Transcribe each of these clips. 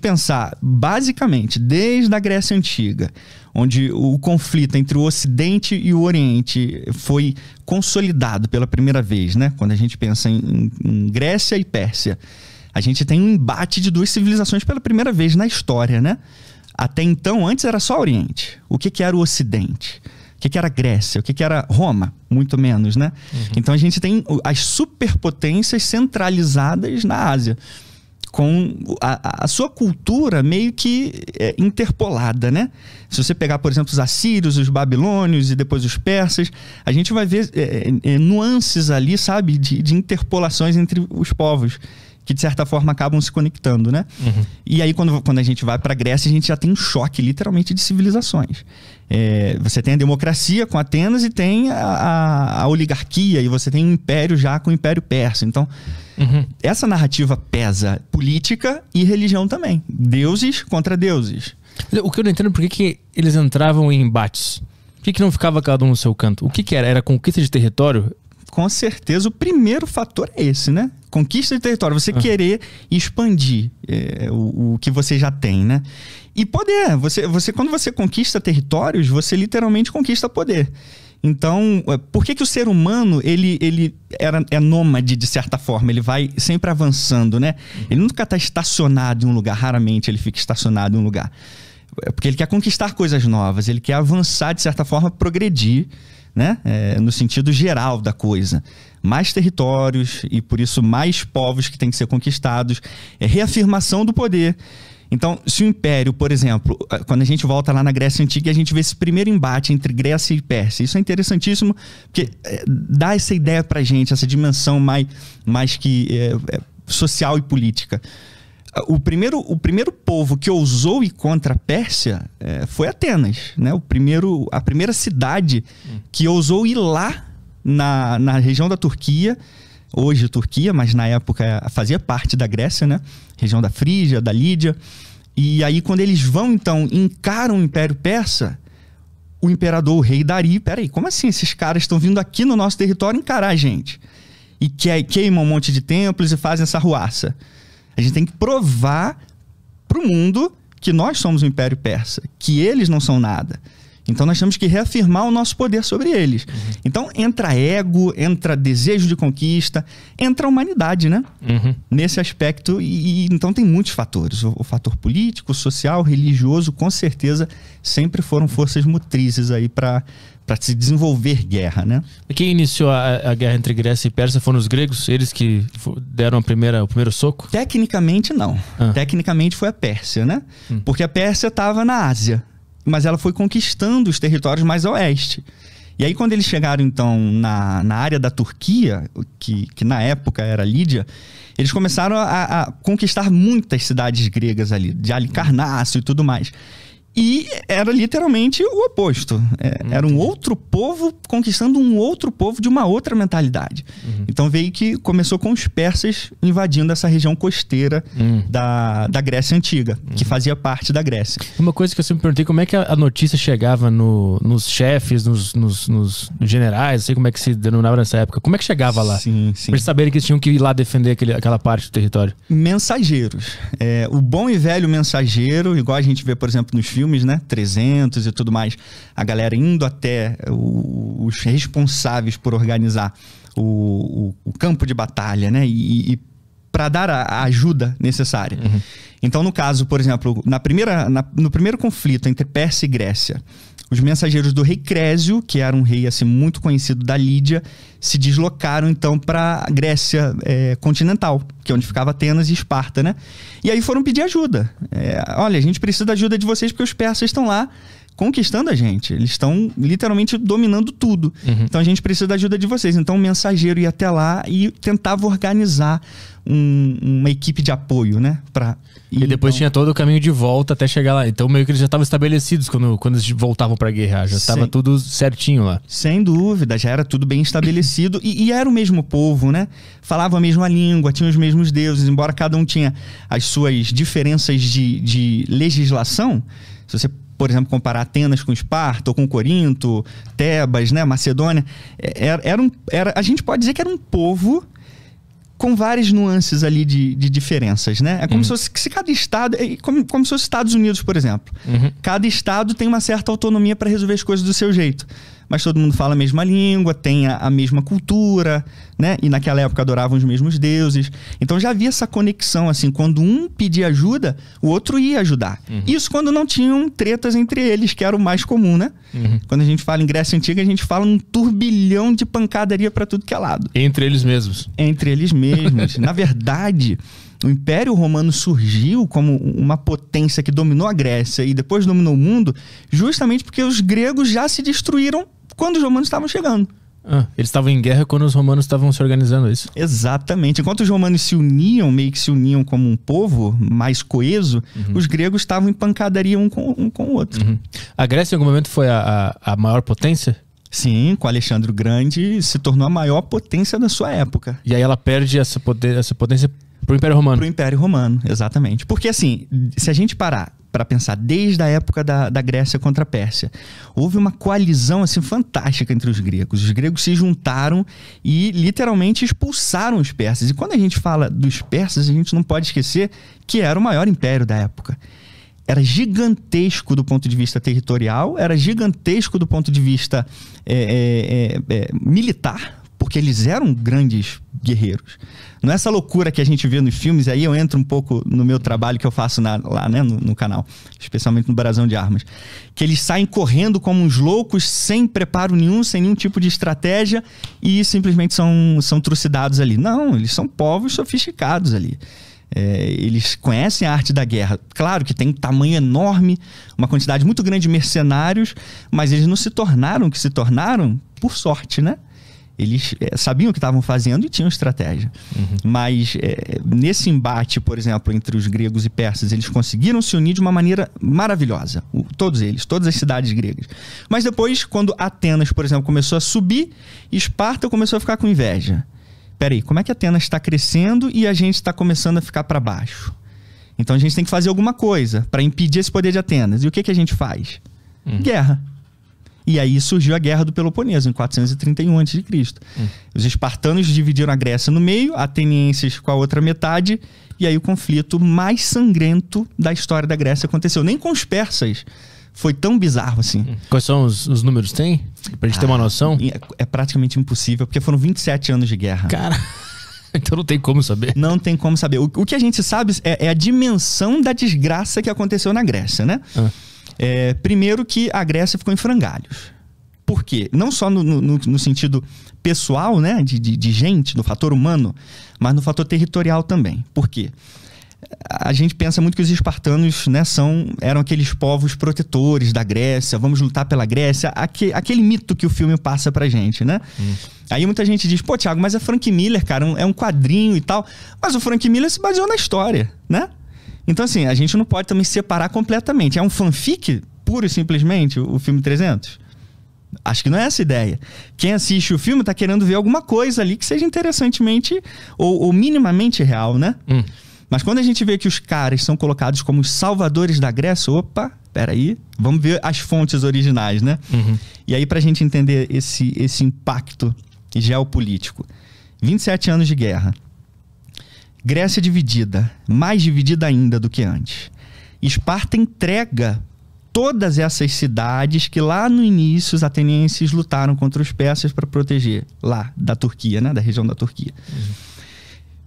pensar, basicamente, desde a Grécia Antiga, onde o conflito entre o Ocidente e o Oriente foi consolidado pela primeira vez, né? Quando a gente pensa em Grécia e Pérsia, a gente tem um embate de duas civilizações pela primeira vez na história, né? Até então, antes era só o Oriente. O que era o Ocidente? O que era Grécia? O que era Roma? Muito menos, né? Então a gente tem as superpotências centralizadas na Ásia, com a sua cultura meio que interpolada, né? Se você pegar, por exemplo, os assírios, os babilônios e depois os persas, a gente vai ver nuances ali, sabe? De interpolações entre os povos, que de certa forma acabam se conectando, né? E aí quando a gente vai para a Grécia, a gente já tem um choque literalmente de civilizações. Você tem a democracia com Atenas e tem a oligarquia, e você tem um império já com o Império Persa. Então, essa narrativa pesa política e religião também. Deuses contra deuses. O que eu não entendo é por que eles entravam em embates. Por que não ficava cada um no seu canto? O que era? Era conquista de território? Com certeza, o primeiro fator é esse, né? Conquista de território, você querer expandir o que você já tem, né? E poder, quando você conquista territórios, você literalmente conquista poder. Então, por que o ser humano, ele é nômade de certa forma? Ele vai sempre avançando, né? Ele nunca está estacionado em um lugar, raramente ele fica estacionado em um lugar. Porque ele quer conquistar coisas novas, ele quer avançar de certa forma, progredir, né? No sentido geral da coisa. Mais territórios e, por isso, mais povos que têm que ser conquistados. Reafirmação do poder. Então, se o Império, por exemplo, quando a gente volta lá na Grécia Antiga, a gente vê esse primeiro embate entre Grécia e Pérsia. Isso é interessantíssimo, porque dá essa ideia pra gente, essa dimensão mais que social e política. O primeiro povo que ousou ir contra a Pérsia foi Atenas, né? A primeira cidade que ousou ir lá na região da Turquia, hoje Turquia, mas na época fazia parte da Grécia, né? Região da Frígia, da Lídia. E aí quando eles vão, então, encaram o Império Persa, o imperador, o rei Dari, peraí, como assim esses caras estão vindo aqui no nosso território encarar a gente? E queimam um monte de templos e fazem essa ruaça. A gente tem que provar para o mundo que nós somos o Império Persa, que eles não são nada. Então nós temos que reafirmar o nosso poder sobre eles. Então entra ego, entra desejo de conquista, entra a humanidade, né? Nesse aspecto, e então tem muitos fatores. O fator político, social, religioso, com certeza sempre foram forças motrizes aí para se desenvolver guerra, né? Quem iniciou a guerra entre Grécia e Pérsia foram os gregos? Eles que deram o primeiro soco? Tecnicamente não. Tecnicamente foi a Pérsia, né? Porque a Pérsia estava na Ásia, mas ela foi conquistando os territórios mais a oeste. E aí quando eles chegaram então na área da Turquia, que na época era Lídia, eles começaram a conquistar muitas cidades gregas ali, de Halicarnasso e tudo mais. E era literalmente o oposto. Era um outro povo conquistando um outro povo de uma outra mentalidade. Então veio que começou com os persas invadindo essa região costeira da Grécia Antiga, que fazia parte da Grécia. Uma coisa que eu sempre perguntei, como é que a notícia chegava nos chefes, nos generais, não sei como é que se denominava nessa época. Como é que chegava lá? Sim. Pra eles saberem que eles tinham que ir lá defender aquela parte do território. Mensageiros. O bom e velho mensageiro, igual a gente vê, por exemplo, nos filmes, né? 300 e tudo mais. A galera indo até os responsáveis por organizar o campo de batalha, né? E para dar a ajuda necessária. Então, no caso, por exemplo, no primeiro conflito entre Pérsia e Grécia, os mensageiros do rei Crésio, que era um rei assim, muito conhecido da Lídia, se deslocaram então para a Grécia continental, que é onde ficava Atenas e Esparta, né? E aí foram pedir ajuda. Olha, a gente precisa da ajuda de vocês porque os persas estão lá conquistando a gente. Eles estão literalmente dominando tudo. Então a gente precisa da ajuda de vocês. Então o mensageiro ia até lá e tentava organizar uma equipe de apoio, né? E depois tinha todo o caminho de volta até chegar lá. Então meio que eles já estavam estabelecidos quando eles voltavam para guerrear. Já estava tudo certinho lá. Sem dúvida, já era tudo bem estabelecido. e era o mesmo povo, né? Falava a mesma língua, tinha os mesmos deuses. Embora cada um tinha as suas diferenças de legislação. Se você, por exemplo, comparar Atenas com Esparta, ou com Corinto, Tebas, né? Macedônia. A gente pode dizer que era um povo com várias nuances ali de diferenças, né? É como se fosse se cada estado... como se fosse Estados Unidos, por exemplo. Cada estado tem uma certa autonomia para resolver as coisas do seu jeito. Mas todo mundo fala a mesma língua, tem a mesma cultura, né? E naquela época adoravam os mesmos deuses. Então já havia essa conexão, assim, quando um pedia ajuda, o outro ia ajudar. Isso quando não tinham tretas entre eles, que era o mais comum, né? Quando a gente fala em Grécia Antiga, a gente fala um turbilhão de pancadaria para tudo que é lado. Entre eles mesmos. Entre eles mesmos. Na verdade, o Império Romano surgiu como uma potência que dominou a Grécia e depois dominou o mundo, justamente porque os gregos já se destruíram quando os romanos estavam chegando. Eles estavam em guerra quando os romanos estavam se organizando, isso? Exatamente. Enquanto os romanos se uniam, meio que se uniam como um povo mais coeso, os gregos estavam em pancadaria um com o outro. A Grécia em algum momento foi a maior potência? Sim, com Alexandre o Grande se tornou a maior potência da sua época. E aí ela perde essa potência pro Império Romano. Pro Império Romano, exatamente. Porque assim, se a gente parar para pensar desde a época da Grécia contra a Pérsia, houve uma coalizão assim fantástica entre os gregos. Os gregos se juntaram e literalmente expulsaram os persas. E quando a gente fala dos persas, a gente não pode esquecer que era o maior império da época. Era gigantesco do ponto de vista territorial, era gigantesco do ponto de vista militar, porque eles eram grandes guerreiros. Não é essa loucura que a gente vê nos filmes, aí eu entro um pouco no meu trabalho que eu faço lá, né, no canal, especialmente no Brasão de Armas, que eles saem correndo como uns loucos, sem preparo nenhum, sem nenhum tipo de estratégia e simplesmente são trucidados ali. Não, eles são povos sofisticados ali. Eles conhecem a arte da guerra. Claro que tem um tamanho enorme, uma quantidade muito grande de mercenários, mas eles não se tornaram o que se tornaram por sorte, né? Eles sabiam o que estavam fazendo e tinham estratégia. Mas nesse embate, por exemplo, entre os gregos e persas, eles conseguiram se unir de uma maneira maravilhosa. Todos eles, todas as cidades gregas. Mas depois, quando Atenas, por exemplo, começou a subir, Esparta começou a ficar com inveja. Peraí, como é que Atenas está crescendo e a gente está começando a ficar para baixo? Então a gente tem que fazer alguma coisa para impedir esse poder de Atenas. E o que a gente faz? Guerra. E aí surgiu a Guerra do Peloponeso, em 431 a.C. Os espartanos dividiram a Grécia no meio, atenienses com a outra metade, e aí o conflito mais sangrento da história da Grécia aconteceu. Nem com os persas foi tão bizarro assim. Quais são os números? Tem? Pra gente ter uma noção? É praticamente impossível, porque foram 27 anos de guerra. Cara, então não tem como saber. Não tem como saber. O que a gente sabe é a dimensão da desgraça que aconteceu na Grécia, né? Primeiro que a Grécia ficou em frangalhos. Por quê? Não só no sentido pessoal, né, de gente, do fator humano, mas no fator territorial também. Por quê? A gente pensa muito que os espartanos, né, eram aqueles povos protetores da Grécia, vamos lutar pela Grécia, aquele mito que o filme passa pra gente, né? Aí muita gente diz, pô, Thiago, mas é Frank Miller, cara, é um quadrinho e tal. Mas o Frank Miller se baseou na história, né? Então, assim, a gente não pode também separar completamente. É um fanfic, puro e simplesmente, o filme 300? Acho que não é essa a ideia. Quem assiste o filme está querendo ver alguma coisa ali que seja interessantemente ou minimamente real, né? Mas quando a gente vê que os caras são colocados como os salvadores da Grécia, opa, peraí, vamos ver as fontes originais, né? E aí, pra gente entender esse impacto geopolítico. 27 anos de guerra. Grécia dividida, mais dividida ainda do que antes. Esparta entrega todas essas cidades que lá no início os atenienses lutaram contra os persas para proteger, lá da Turquia, né, da região da Turquia.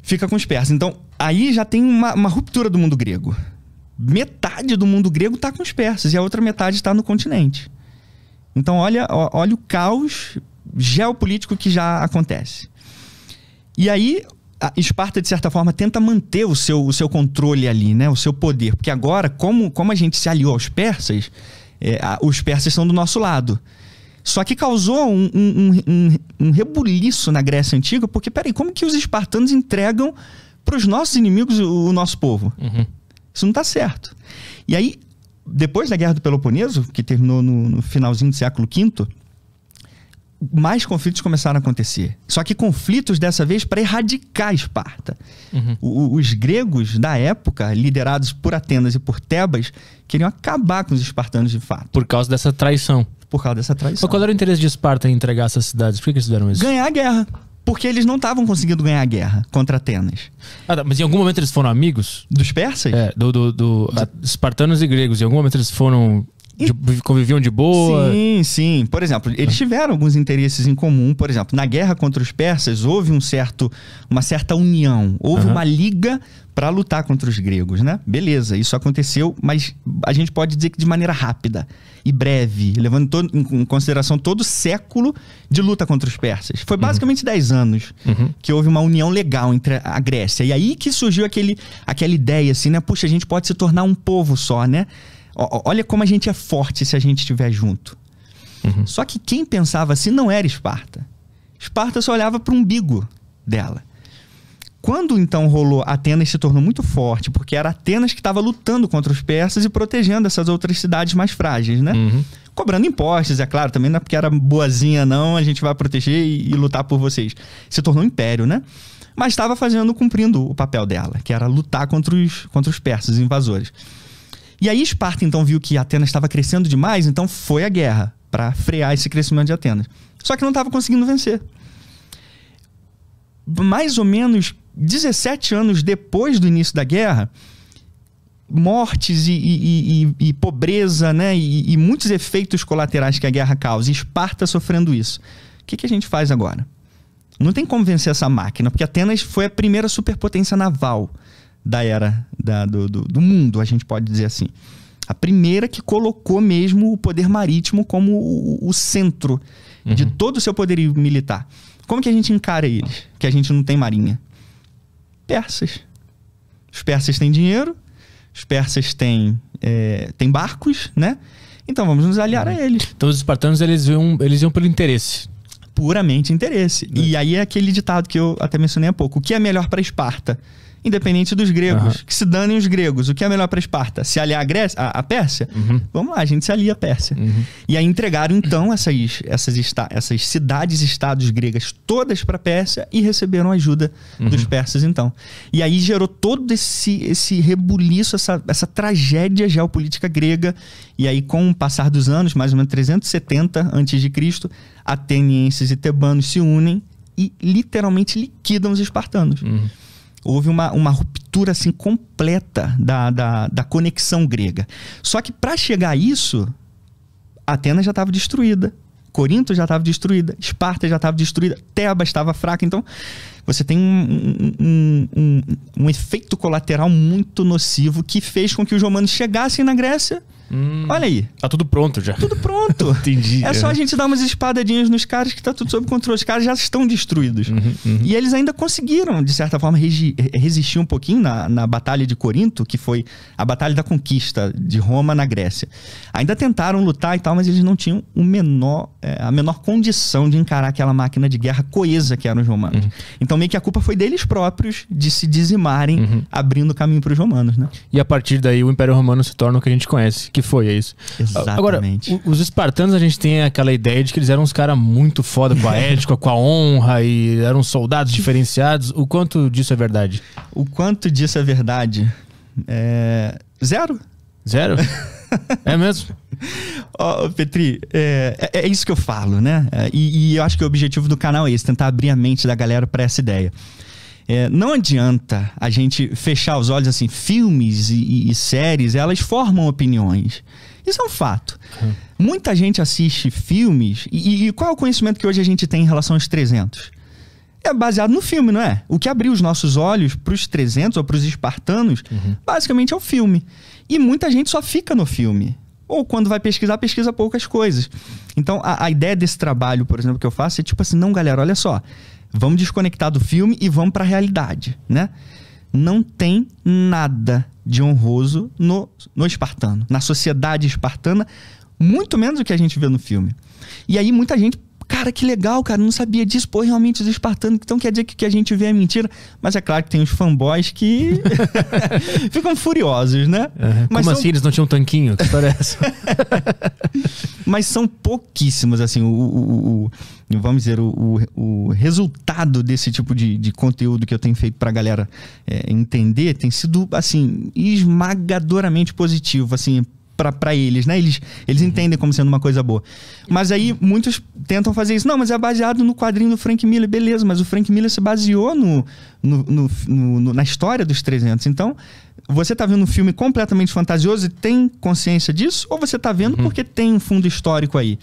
Fica com os persas. Então, aí já tem uma ruptura do mundo grego. Metade do mundo grego está com os persas e a outra metade está no continente. Então, olha o caos geopolítico que já acontece. E aí, a Esparta, de certa forma, tenta manter o seu controle ali, né? O seu poder. Porque agora, como a gente se aliou aos persas, os persas estão do nosso lado. Só que causou um rebuliço na Grécia Antiga, porque, peraí, como que os espartanos entregam para os nossos inimigos o nosso povo? Isso não está certo. E aí, depois da Guerra do Peloponeso, que terminou no finalzinho do século V, mais conflitos começaram a acontecer. Só que conflitos dessa vez para erradicar Esparta. Os gregos da época, liderados por Atenas e por Tebas, queriam acabar com os espartanos de fato. Por causa dessa traição. Por causa dessa traição. Mas qual era o interesse de Esparta em entregar essas cidades? Por que eles fizeram isso? Ganhar a guerra. Porque eles não estavam conseguindo ganhar a guerra contra Atenas. Ah, tá, mas em algum momento eles foram amigos? Dos persas? Espartanos e gregos. Em algum momento eles foram... conviviam de boa? Sim, sim. Por exemplo, eles tiveram alguns interesses em comum. Por exemplo, na guerra contra os persas, houve uma certa união. Houve uma liga para lutar contra os gregos, né? Beleza, isso aconteceu, mas a gente pode dizer que de maneira rápida e breve, levando em consideração todo o século de luta contra os persas. Foi basicamente 10 anos que houve uma união legal entre a Grécia. E aí que surgiu aquela ideia assim, né? Puxa, a gente pode se tornar um povo só, né? Olha como a gente é forte se a gente estiver junto. Só que quem pensava assim não era Esparta. Esparta só olhava para o umbigo dela. Quando então rolou, Atenas se tornou muito forte, porque era Atenas que estava lutando contra os persas e protegendo essas outras cidades mais frágeis, né? Cobrando impostos, é claro, também não é porque era boazinha não, a gente vai proteger e lutar por vocês. Se tornou um império, né? Mas estava cumprindo o papel dela, que era lutar contra os persas, os invasores. E aí Esparta então viu que Atenas estava crescendo demais, então foi à guerra para frear esse crescimento de Atenas. Só que não estava conseguindo vencer. Mais ou menos 17 anos depois do início da guerra, mortes e pobreza, né? E muitos efeitos colaterais que a guerra causa, e Esparta sofrendo isso. O que a gente faz agora? Não tem como vencer essa máquina, porque Atenas foi a primeira superpotência naval da era do mundo, a gente pode dizer assim. A primeira que colocou mesmo o poder marítimo como o centro de todo o seu poderio militar. Como que a gente encara eles? Que a gente não tem marinha? Persas. Os persas têm dinheiro, os persas têm barcos, né? Então vamos nos aliar a eles. Então os espartanos eles iam pelo interesse. Puramente interesse. E aí é aquele ditado que eu até mencionei há pouco. O que é melhor para Esparta? Independente dos gregos. Que se danem os gregos. O que é melhor para Esparta? Se aliar a Pérsia? Vamos lá, a gente se alia a Pérsia. E aí entregaram então essas cidades-estados gregas todas para a Pérsia e receberam ajuda dos persas então. E aí gerou todo esse rebuliço, essa tragédia geopolítica grega. E aí com o passar dos anos, mais ou menos 370 a.C., atenienses e tebanos se unem e literalmente liquidam os espartanos. Houve uma ruptura assim completa da conexão grega. Só que para chegar a isso, Atenas já estava destruída, Corinto já estava destruída, Esparta já estava destruída, Tebas estava fraca. Então você tem um efeito colateral muito nocivo que fez com que os romanos chegassem na Grécia. Olha aí. Tá tudo pronto já. Tudo pronto. Entendi. É só a gente dar umas espadadinhas nos caras que tá tudo sob controle. Os caras já estão destruídos. E eles ainda conseguiram, de certa forma, resistir um pouquinho na Batalha de Corinto, que foi a Batalha da Conquista de Roma na Grécia. Ainda tentaram lutar e tal, mas eles não tinham a menor condição de encarar aquela máquina de guerra coesa que eram os romanos. Então meio que a culpa foi deles próprios de se dizimarem, abrindo caminho para os romanos, né? E a partir daí o Império Romano se torna o que a gente conhece. Que foi, é isso. Exatamente. Agora, os espartanos, a gente tem aquela ideia de que eles eram uns caras muito foda com a ética, com a honra, e eram soldados diferenciados. O quanto disso é verdade? O quanto disso é verdade? Zero. Zero? É mesmo? Petri, é isso que eu falo, né? E eu acho que o objetivo do canal é esse, tentar abrir a mente da galera para essa ideia. Não adianta a gente fechar os olhos assim, filmes e séries, elas formam opiniões. Isso é um fato. Muita gente assiste filmes, e qual é o conhecimento que hoje a gente tem em relação aos 300? É baseado no filme, não é? O que abriu os nossos olhos para os 300 ou para os espartanos, basicamente é o filme. E muita gente só fica no filme. Ou quando vai pesquisar, pesquisa poucas coisas. Então a ideia desse trabalho, por exemplo, que eu faço é tipo assim, não galera, olha só. Vamos desconectar do filme e vamos para a realidade, né? Não tem nada de honroso no espartano, na sociedade espartana, muito menos do que a gente vê no filme. E aí muita gente, cara, que legal, cara, não sabia disso, pô, realmente os espartanos, então quer dizer que o que a gente vê é mentira. Mas é claro que tem os fanboys que ficam furiosos, né? Mas como assim eles não tinham tanquinho? Que história é essa? Mas são pouquíssimos, assim, vamos dizer, o resultado desse tipo de conteúdo que eu tenho feito pra galera entender tem sido, assim, esmagadoramente positivo, assim, pra eles, né? Eles entendem como sendo uma coisa boa. Mas aí muitos tentam fazer isso. Não, mas é baseado no quadrinho do Frank Miller. Beleza, mas o Frank Miller se baseou na história dos 300. Então, você tá vendo um filme completamente fantasioso e tem consciência disso? Ou você tá vendo porque tem um fundo histórico aí?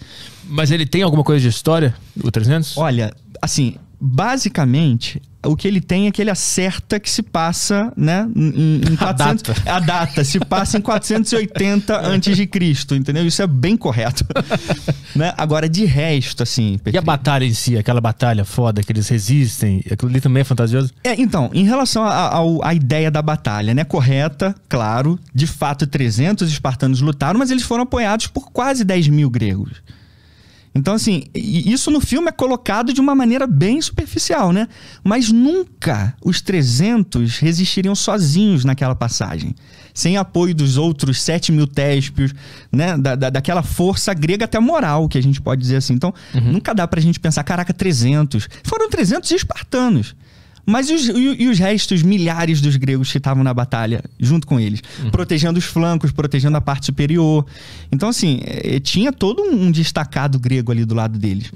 Mas ele tem alguma coisa de história, o 300? Olha, assim, basicamente, o que ele tem é que ele acerta que se passa, né, em 400... A data se passa em 480 a.C., entendeu? Isso é bem correto. Né? Agora, de resto, assim... E a batalha em si, aquela batalha foda que eles resistem, aquilo ali também é fantasioso? Então, em relação à ideia da batalha, né, correta, claro, de fato 300 espartanos lutaram, mas eles foram apoiados por quase 10 mil gregos. Então, assim, isso no filme é colocado de uma maneira bem superficial, né? Mas nunca os 300 resistiriam sozinhos naquela passagem. Sem apoio dos outros 7 mil téspios, né? Daquela força grega até moral, que a gente pode dizer assim. Então, nunca dá pra gente pensar, caraca, 300. Foram 300 espartanos. Mas e os restos, milhares dos gregos que estavam na batalha junto com eles, protegendo os flancos, protegendo a parte superior. Então, assim, tinha todo um destacado grego ali do lado deles.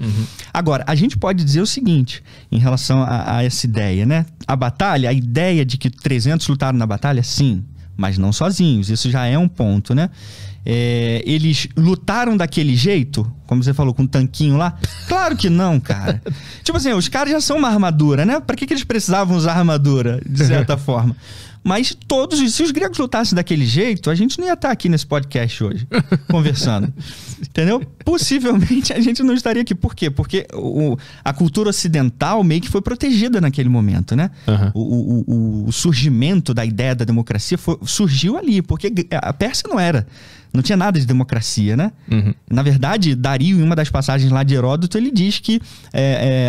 Agora, a gente pode dizer o seguinte, em relação a essa ideia, né? A batalha, a ideia de que 300 lutaram na batalha, sim, mas não sozinhos. Isso já é um ponto, né? Eles lutaram daquele jeito, como você falou, com um tanquinho lá? Claro que não, cara. Tipo assim, os caras já são uma armadura, né? Pra que eles precisavam usar armadura, de certa forma? Mas se os gregos lutassem daquele jeito, a gente não ia estar aqui nesse podcast hoje, conversando. Entendeu? Possivelmente a gente não estaria aqui. Por quê? Porque a cultura ocidental meio que foi protegida naquele momento, né? O surgimento da ideia da democracia surgiu ali, porque a Pérsia não tinha nada de democracia, né? Na verdade, Dario, em uma das passagens lá de Heródoto, ele diz que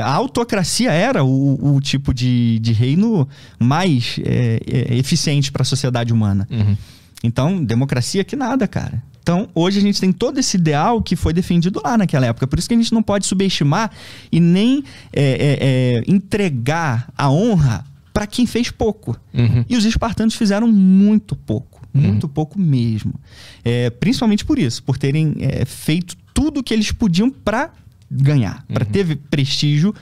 a autocracia era o tipo de reino mais eficiente para a sociedade humana. Então, democracia que nada, cara. Então, hoje a gente tem todo esse ideal que foi defendido lá naquela época. Por isso que a gente não pode subestimar e nem entregar a honra para quem fez pouco. E os espartanos fizeram muito pouco. Muito pouco mesmo. Principalmente por isso, por terem feito tudo o que eles podiam para ganhar, para ter prestígio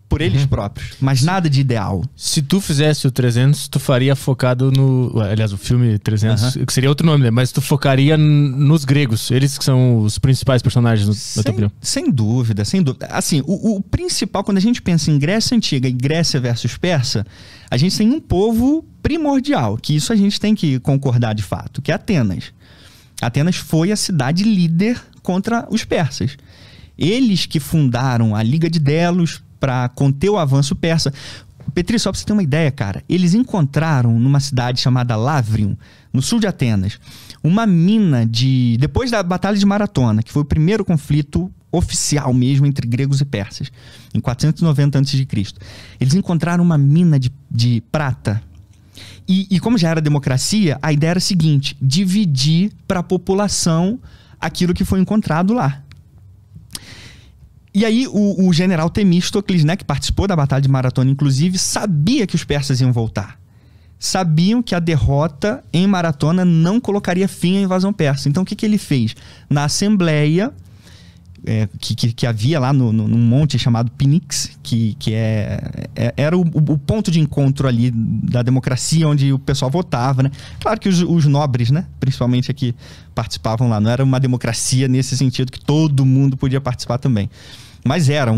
por eles próprios, mas nada de ideal. Se tu fizesse o 300, tu faria focado no... Aliás, o filme 300, que seria outro nome, né? Mas tu focaria nos gregos, eles que são os principais personagens, na tua opinião. Sem dúvida, sem dúvida. Assim, o principal, quando a gente pensa em Grécia Antiga e Grécia versus Persa, a gente tem um povo primordial, que isso a gente tem que concordar de fato, que é Atenas. Atenas foi a cidade líder contra os persas. Eles que fundaram a Liga de Delos para conter o avanço persa. Petri, só para você ter uma ideia, cara, eles encontraram numa cidade chamada Lavrium, no sul de Atenas, uma mina depois da Batalha de Maratona, que foi o primeiro conflito oficial mesmo entre gregos e persas, em 490 a.C. Eles encontraram uma mina de prata. E como já era democracia, a ideia era a seguinte: dividir para a população aquilo que foi encontrado lá. E aí o general Temístocles, né, que participou da Batalha de Maratona, inclusive, sabia que os persas iam voltar. Sabiam que a derrota em Maratona não colocaria fim à invasão persa. Então o que ele fez? Na assembleia que havia lá num monte chamado Pnyx, que era o ponto de encontro ali da democracia, onde o pessoal votava, né? Claro que os nobres, né, principalmente aqui, participavam lá. Não era uma democracia nesse sentido que todo mundo podia participar também. Mas era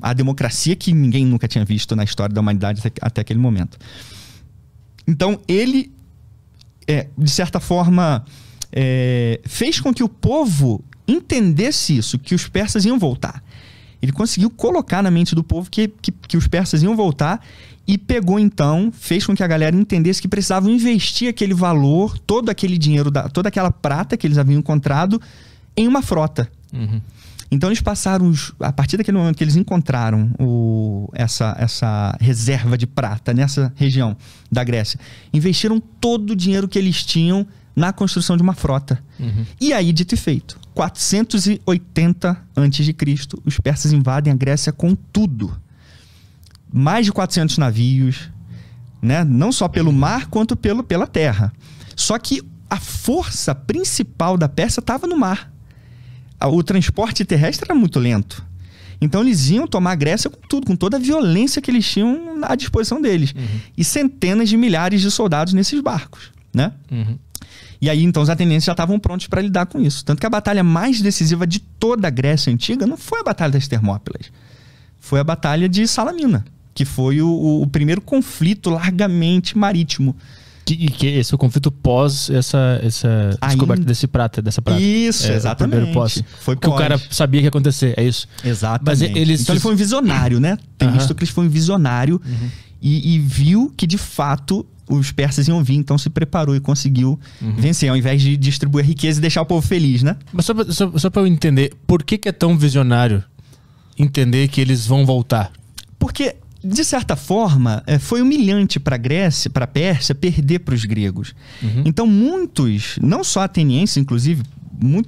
a democracia que ninguém nunca tinha visto na história da humanidade até aquele momento. Então ele, de certa forma, fez com que o povo entendesse isso, que os persas iam voltar. Ele conseguiu colocar na mente do povo que os persas iam voltar e pegou então, fez com que a galera entendesse que precisavam investir aquele valor, todo aquele dinheiro, toda aquela prata que eles haviam encontrado em uma frota. Então eles passaram, a partir daquele momento que eles encontraram essa reserva de prata nessa região da Grécia, investiram todo o dinheiro que eles tinham na construção de uma frota. E aí, dito e feito, 480 a.C., os persas invadem a Grécia com tudo. Mais de 400 navios, né? Não só pelo mar, quanto pela terra. Só que a força principal da Pérsia estava no mar. O transporte terrestre era muito lento. Então eles iam tomar a Grécia com tudo, com toda a violência que eles tinham à disposição deles. E centenas de milhares de soldados nesses barcos, né? E aí, então, os atenienses já estavam prontos para lidar com isso. Tanto que a batalha mais decisiva de toda a Grécia Antiga não foi a Batalha das Termópilas. Foi a Batalha de Salamina, que foi o primeiro conflito largamente marítimo. Que esse é o conflito pós essa descoberta dessa prata. Isso, exatamente. Pós. Foi pós. Que o cara sabia que ia acontecer, é isso. Exatamente. Mas então ele foi um visionário, né? Temístocles foi um visionário e viu que, de fato, os persas iam vir, então se preparou e conseguiu vencer, ao invés de distribuir a riqueza e deixar o povo feliz, né? Mas só pra eu entender, por que é tão visionário entender que eles vão voltar? Porque, de certa forma, foi humilhante para a Grécia, para a Pérsia, perder para os gregos. Então muitos, não só atenienses, inclusive,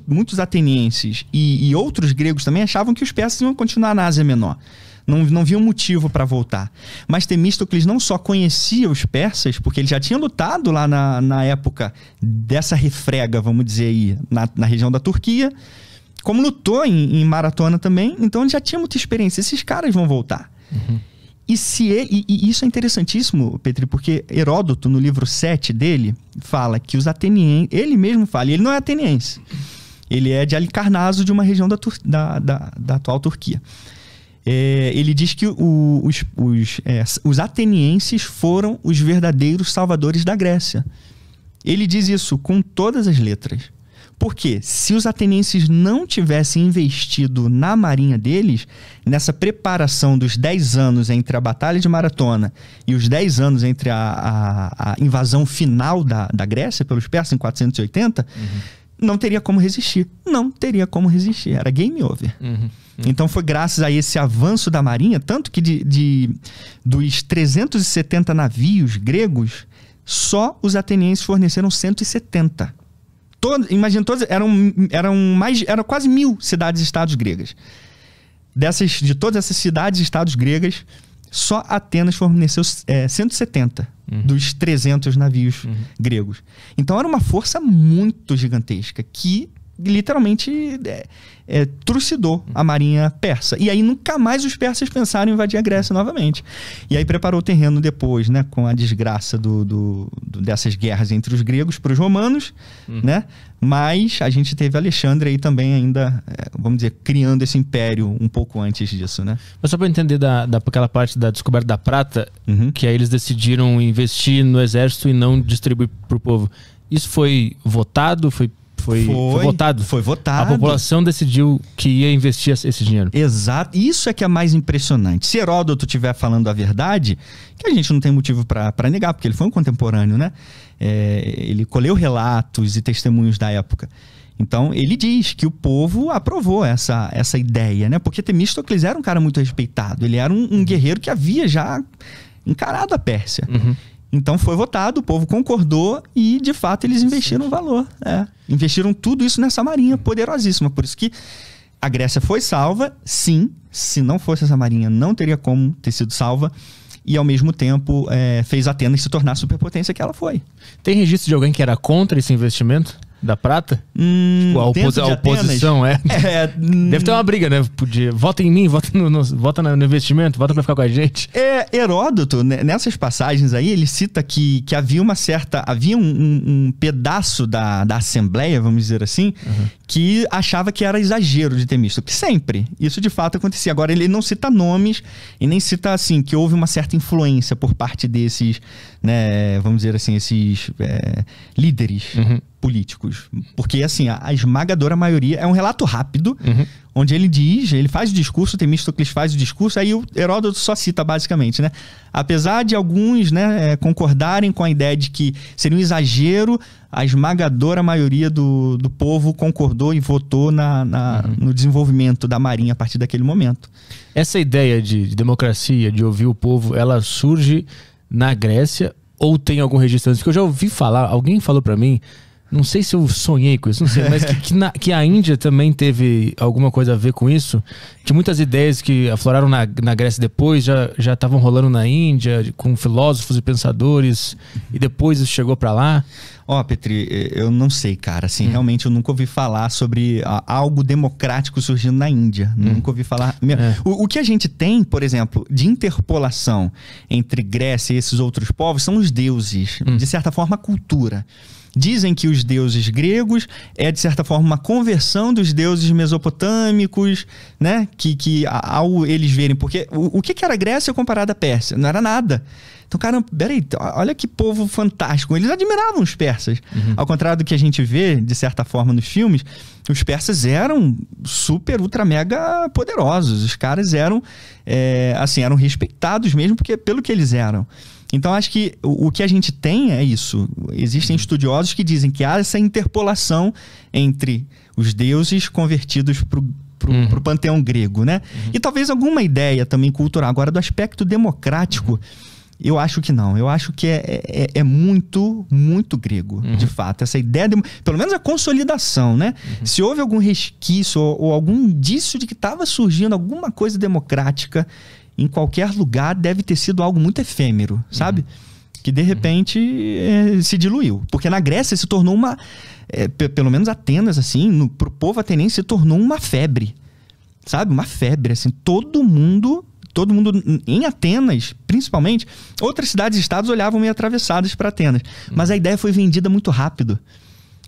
muitos atenienses e outros gregos também achavam que os persas iam continuar na Ásia Menor. Não viam motivo para voltar. Mas Temístocles não só conhecia os persas, porque ele já tinha lutado lá na época dessa refrega, vamos dizer aí, na região da Turquia, como lutou em Maratona também, então ele já tinha muita experiência. Esses caras vão voltar. E isso é interessantíssimo, Petri, porque Heródoto, no livro 7 dele, fala que os atenienses... Ele mesmo fala, e ele não é ateniense. Ele é de Halicarnaso, de uma região da atual Turquia. Ele diz que os atenienses foram os verdadeiros salvadores da Grécia. Ele diz isso com todas as letras. Porque se os atenienses não tivessem investido na marinha deles, nessa preparação dos 10 anos entre a Batalha de Maratona e os 10 anos entre a invasão final da Grécia pelos persas em 480, não teria como resistir. Não teria como resistir. Era game over. Então foi graças a esse avanço da marinha, tanto que dos 370 navios gregos, só os atenienses forneceram 170. Imagina, todos eram quase 1000 cidades-estados gregas. De todas essas cidades-estados gregas, só Atenas forneceu 170 dos 300 navios gregos. Então era uma força muito gigantesca que literalmente trucidou a marinha persa. E aí nunca mais os persas pensaram em invadir a Grécia novamente. E aí preparou o terreno depois, né, com a desgraça dessas guerras entre os gregos para os romanos, né? Mas a gente teve Alexandre aí também ainda, vamos dizer, criando esse império um pouco antes disso, né? Mas só para entender daquela parte da descoberta da prata, que aí eles decidiram investir no exército e não distribuir para o povo. Isso foi votado? Foi votado? Foi votado. A população decidiu que ia investir esse dinheiro. Exato. Isso é que é mais impressionante. Se Heródoto estiver falando a verdade, que a gente não tem motivo para negar, porque ele foi um contemporâneo, né? Ele colheu relatos e testemunhos da época. Então, ele diz que o povo aprovou essa ideia, né? Porque Temístocles era um cara muito respeitado. Ele era um guerreiro que havia já encarado a Pérsia. Então foi votado, o povo concordou e, de fato, eles investiram valor. Investiram tudo isso nessa marinha poderosíssima. Por isso que a Grécia foi salva, sim. Se não fosse essa marinha, não teria como ter sido salva. E, ao mesmo tempo, fez Atenas se tornar a superpotência que ela foi. Tem registro de alguém que era contra esse investimento da prata? A oposição, Deve ter uma briga, né? Vota em mim, vota no investimento, vota pra ficar com a gente. Heródoto, nessas passagens aí, ele cita que havia um pedaço da Assembleia, vamos dizer assim, que achava que era exagero de Temístocles. Sempre. Isso de fato acontecia. Agora, ele não cita nomes e nem cita, assim, que houve uma certa influência por parte desses, né, vamos dizer assim, esses líderes políticos. Porque, assim, a esmagadora maioria é um relato rápido, onde ele faz o discurso, Temístocles faz o discurso, aí o Heródoto só cita, basicamente, né? Apesar de alguns, né, concordarem com a ideia de que seria um exagero, a esmagadora maioria do povo concordou e votou no desenvolvimento da marinha a partir daquele momento. Essa ideia de democracia, de ouvir o povo, ela surge na Grécia ou tem algum registro antes? Porque eu já ouvi falar, alguém falou pra mim, Não sei se eu sonhei com isso, não sei, mas que a Índia também teve alguma coisa a ver com isso. Que muitas ideias que afloraram na Grécia depois já estavam rolando na Índia, com filósofos e pensadores, e depois isso chegou para lá. Petri, eu não sei, cara. Assim, realmente eu nunca ouvi falar sobre algo democrático surgindo na Índia. Nunca ouvi falar. O que a gente tem, por exemplo, de interpolação entre Grécia e esses outros povos são os deuses. De certa forma, a cultura. Dizem que os deuses gregos é, de certa forma, uma conversão dos deuses mesopotâmicos, né? Que ao eles verem... Porque o que era a Grécia comparado à Pérsia? Não era nada. Então, cara, peraí, olha que povo fantástico. Eles admiravam os persas. Ao contrário do que a gente vê, de certa forma, nos filmes, os persas eram super, ultra, mega poderosos. Os caras eram, eram respeitados mesmo pelo que eles eram. Então, acho que o que a gente tem é isso. Existem estudiosos que dizem que há essa interpolação entre os deuses convertidos pro panteão grego, né? E talvez alguma ideia também cultural. Agora, do aspecto democrático, eu acho que não. Eu acho que é muito, muito grego, de fato. Essa ideia, pelo menos a consolidação, né? Se houve algum resquício ou algum indício de que estava surgindo alguma coisa democrática em qualquer lugar, deve ter sido algo muito efêmero, sabe? Que de repente se diluiu. Porque na Grécia se tornou uma... pelo menos Atenas, assim, pro povo ateniense se tornou uma febre. Sabe? Uma febre, assim. Todo mundo em Atenas, principalmente, outras cidades e estados olhavam meio atravessadas para Atenas. Mas a ideia foi vendida muito rápido.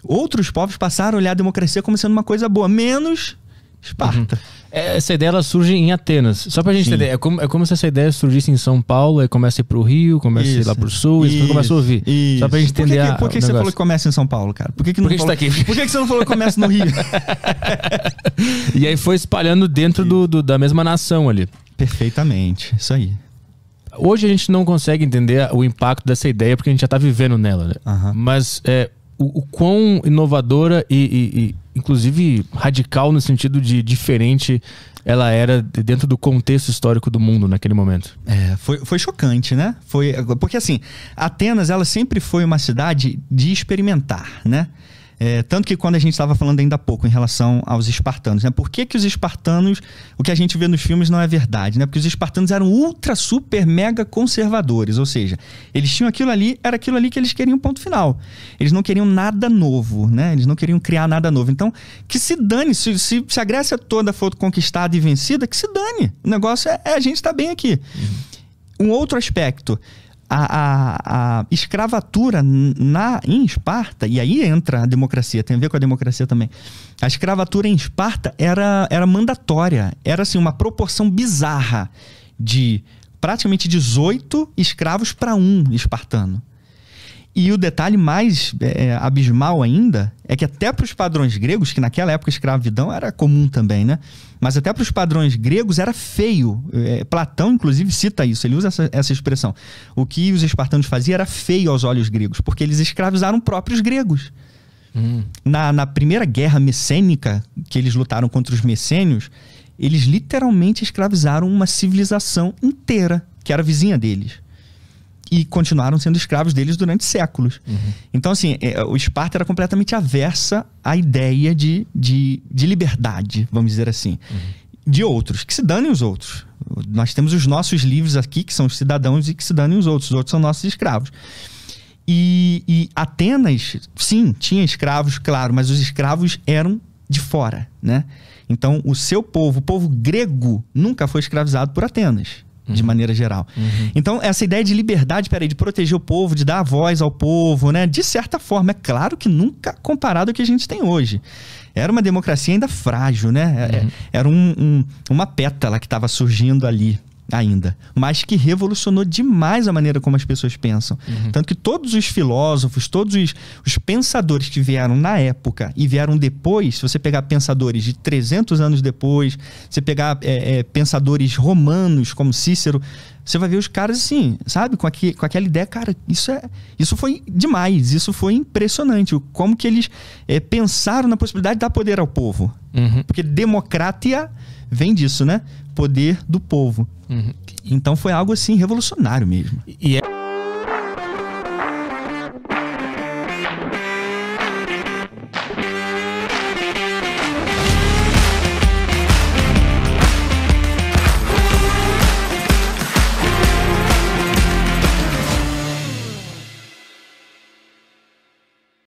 Outros povos passaram a olhar a democracia como sendo uma coisa boa, menos Esparta. Essa ideia ela surge em Atenas. Só pra gente entender, é como se essa ideia surgisse em São Paulo, aí começa a ir pro Rio, começa a ir lá pro Sul, e depois começa a ouvir. Só pra gente entender. Por que você falou que começa em São Paulo, cara? Por que tá aqui? Por que você não falou que começa no Rio? E aí foi espalhando dentro da mesma nação ali. Perfeitamente, isso aí. Hoje a gente não consegue entender o impacto dessa ideia porque a gente já tá vivendo nela, né? Mas o quão inovadora e inclusive radical no sentido de diferente ela era dentro do contexto histórico do mundo naquele momento. Foi chocante, né? Porque assim, Atenas ela sempre foi uma cidade de experimentar, né? Tanto que quando a gente estava falando ainda há pouco em relação aos espartanos, né? Por que os espartanos, o que a gente vê nos filmes não é verdade, né? Porque os espartanos eram ultra, super, mega conservadores, ou seja, eles tinham aquilo ali, era aquilo ali que eles queriam, ponto final. Eles não queriam nada novo, né? Eles não queriam criar nada novo. Então, que se dane, se a Grécia toda for conquistada e vencida, que se dane. O negócio é a gente estar bem aqui. Um outro aspecto... A escravatura em Esparta, e aí entra a democracia, tem a ver com a democracia também. A escravatura em Esparta era mandatória, era assim, uma proporção bizarra de praticamente 18 escravos para um espartano. E o detalhe mais abismal ainda é que até para os padrões gregos, que naquela época a escravidão era comum também, né? Mas até para os padrões gregos era feio. Platão, inclusive, cita isso, ele usa essa expressão. O que os espartanos faziam era feio aos olhos gregos, porque eles escravizaram próprios gregos. Na primeira guerra messênica, que eles lutaram contra os messênios, eles literalmente escravizaram uma civilização inteira, que era vizinha deles. E continuaram sendo escravos deles durante séculos. Então, assim, o Esparta era completamente aversa à ideia de liberdade, vamos dizer assim. De outros, que se danem os outros. Nós temos os nossos livres aqui, que são os cidadãos, e que se danem os outros são nossos escravos. E Atenas, sim, tinha escravos, claro, mas os escravos eram de fora, né? Então, o seu povo, o povo grego, nunca foi escravizado por Atenas. De maneira geral. Então, essa ideia de liberdade, de proteger o povo, de dar a voz ao povo, né? De certa forma, é claro que nunca comparado ao que a gente tem hoje. Era uma democracia ainda frágil, né? Era uma pétala que estava surgindo ali ainda, mas que revolucionou demais a maneira como as pessoas pensam. Tanto que todos os filósofos, todos os pensadores que vieram na época e vieram depois, se você pegar pensadores de 300 anos depois, você pegar pensadores romanos como Cícero, você vai ver os caras assim, sabe? Com aquela ideia, cara, isso foi demais, isso foi impressionante. Como que eles pensaram na possibilidade de dar poder ao povo. Porque democratia vem disso, né? Poder do povo. Então foi algo assim revolucionário mesmo.